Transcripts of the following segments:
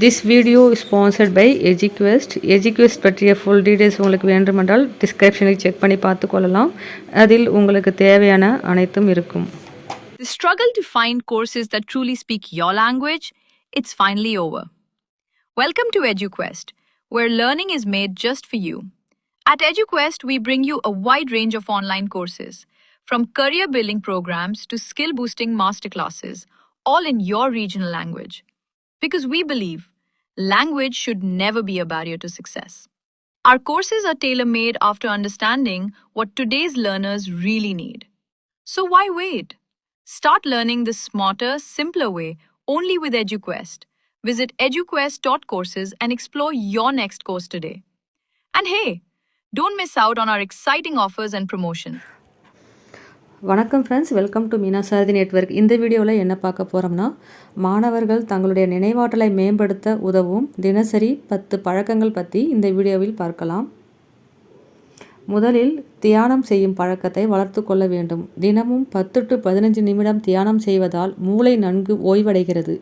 This video is sponsored by EduQuest. EduQuest பற்றிய full details உங்களுக்கு வேண்டுமென்றால் டிஸ்கிரிப்ஷனில் செக் பண்ணி பார்த்துக்கொள்ளலாம். அதில் உங்களுக்கு தேவையான அனைத்தும் இருக்கும். The struggle to find courses that truly speak your language, it's finally over. Welcome to EduQuest, where learning is made just for you. At EduQuest, we bring you a wide range of online courses, from career building programs to skill boosting masterclasses, all in your regional language. Because we believe language should never be a barrier to success. Our courses are tailor made after understanding what today's learners really need. So why wait? Start learning the smarter, simpler way only with EduQuest. Visit eduquest.courses and explore your next course today. And hey, don't miss out on our exciting offers and promotions. வணக்கம் friends, welcome to Meena Sarathi network. இந்த வீடியோவில் என்ன பார்க்க போகிறோம்னா, மாணவர்கள் தங்களுடைய நினைவாற்றலை மேம்படுத்த உதவும் தினசரி 10 பழக்கங்கள் பற்றி இந்த வீடியோவில் பார்க்கலாம். முதலில் தியானம் செய்யும் பழக்கத்தை வளர்த்து கொள்ள வேண்டும். தினமும் 10 to 15 நிமிடம் தியானம் செய்வதால் மூளை நன்கு ஓய்வடைகிறது.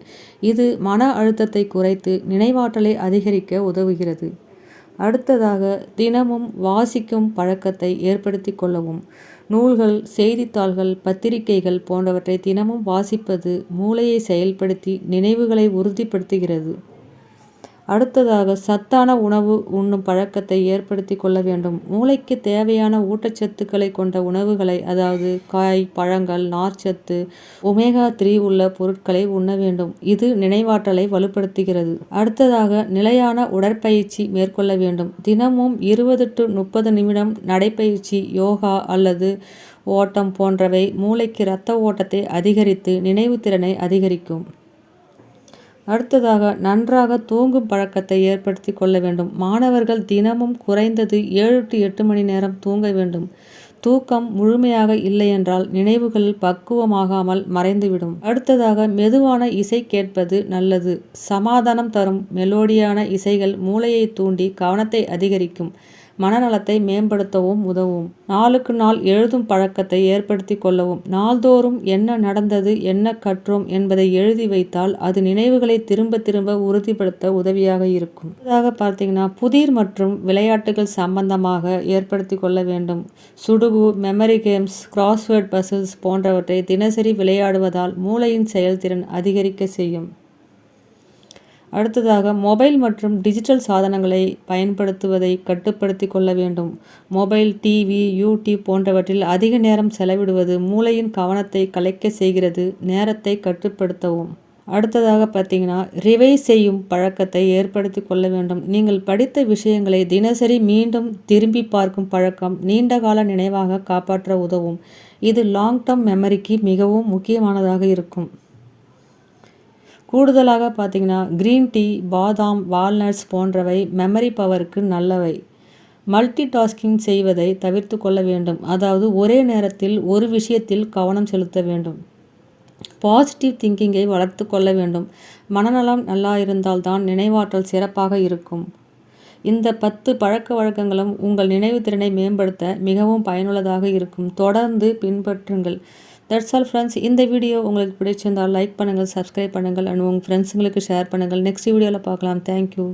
இது மன அழுத்தத்தை குறைத்து நினைவாற்றலை அதிகரிக்க உதவுகிறது. அடுத்ததாக, தினமும் வாசிக்கும் பழக்கத்தை ஏற்படுத்தி கொள்ளவும். நூல்கள், செய்தித்தாள்கள், பத்திரிகைகள் போன்றவற்றை தினமும் வாசிப்பது மூளையை செயல்படுத்தி நினைவுகளை உறுதிப்படுத்துகிறது. அடுத்ததாக, சத்தான உணவு உண்ணும் பழக்கத்தை ஏற்படுத்தி கொள்ள வேண்டும். மூளைக்கு தேவையான ஊட்டச்சத்துக்களை கொண்ட உணவுகளை, அதாவது காய், பழங்கள், நார்ச்சத்து, ஒமேகா 3 உள்ள பொருட்களை உண்ண வேண்டும். இது நினைவாற்றலை வலுப்படுத்துகிறது. அடுத்ததாக, நிலையான உடற்பயிற்சி மேற்கொள்ள வேண்டும். தினமும் 20 to 30 நிமிடம் நடைப்பயிற்சி, யோகா அல்லது ஓட்டம் போன்றவை மூளைக்கு இரத்த ஓட்டத்தை அதிகரித்து நினைவு திறனை அதிகரிக்கும். அடுத்ததாக, நன்றாக தூங்கும் பழக்கத்தை ஏற்படுத்தி கொள்ள வேண்டும். மாணவர்கள் தினமும் குறைந்தது 7 to 8 மணி நேரம் தூங்க வேண்டும். தூக்கம் முழுமையாக இல்லையென்றால் நினைவுகள் பக்குவமாகாமல் மறைந்துவிடும். அடுத்ததாக, மெதுவான இசை கேட்பது நல்லது. சமாதானம் தரும் மெலோடியான இசைகள் மூளையை தூண்டி கவனத்தை அதிகரிக்கும், மனநலத்தை மேம்படுத்தவும் உதவும். நாளுக்கு நாள் எழுதும் பழக்கத்தை ஏற்படுத்தி கொள்ளவும். நாள்தோறும் என்ன நடந்தது, என்ன கற்றோம் என்பதை எழுதி வைத்தால் அது நினைவுகளை திரும்ப திரும்ப உறுதிப்படுத்த உதவியாக இருக்கும். அடுத்ததாக பார்த்தீங்கன்னா, புதிர் மற்றும் விளையாட்டுகள் சம்பந்தமாக ஏற்படுத்தி கொள்ள வேண்டும். சுடுகு, மெமரி கேம்ஸ், கிராஸ்வேர்ட் பசில்ஸ் போன்றவற்றை தினசரி விளையாடுவதால் மூளையின் செயல்திறன் அதிகரிக்க செய்யும். அடுத்ததாக, மொபைல் மற்றும் டிஜிட்டல் சாதனங்களை பயன்படுத்துவதை கட்டுப்படுத்தி கொள்ள வேண்டும். மொபைல், டிவி, யூடியூப் போன்றவற்றில் அதிக நேரம் செலவிடுவது மூளையின் கவனத்தை கலைக்க செய்கிறது. நேரத்தை கட்டுப்படுத்தவும். அடுத்ததாக பார்த்தீங்கன்னா, ரிவைஸ் செய்யும் பழக்கத்தை ஏற்படுத்தி கொள்ள வேண்டும். நீங்கள் படித்த விஷயங்களை தினசரி மீண்டும் திரும்பி பார்க்கும் பழக்கம் நீண்டகால நினைவாக காப்பாற்ற உதவும். இது லாங் டர்ம் மெமரிக்கு மிகவும் முக்கியமானதாக இருக்கும். கூடுதலாக பார்த்தீங்கன்னா, கிரீன் டீ, பாதாம், வால்நட்ஸ் போன்றவை மெமரி பவருக்கு நல்லவை. மல்டி டாஸ்கிங் செய்வதை தவிர்த்து கொள்ள வேண்டும். அதாவது ஒரே நேரத்தில் ஒரு விஷயத்தில் கவனம் செலுத்த வேண்டும். பாசிட்டிவ் திங்கிங்கை வளர்த்து கொள்ள வேண்டும். மனநலம் நல்லா இருந்தால்தான் நினைவாற்றல் சிறப்பாக இருக்கும். இந்த 10 பழக்க வழக்கங்களும் உங்கள் நினைவு திறனை மேம்படுத்த மிகவும் பயனுள்ளதாக இருக்கும். தொடர்ந்து பின்பற்றுங்கள். That's all friends. இந்த வீடியோ உங்களுக்கு பிடிச்சிருந்தால் லைக் பண்ணுங்கள், சப்ஸ்கிரைப் பண்ணுங்கள் அண்ட் உங்கள் ஃப்ரெண்ட்ஸுங்களுக்கு ஷேர் பண்ணுங்கள். நெக்ஸ்ட் வீடியோவில் பார்க்கலாம். தேங்க்யூ.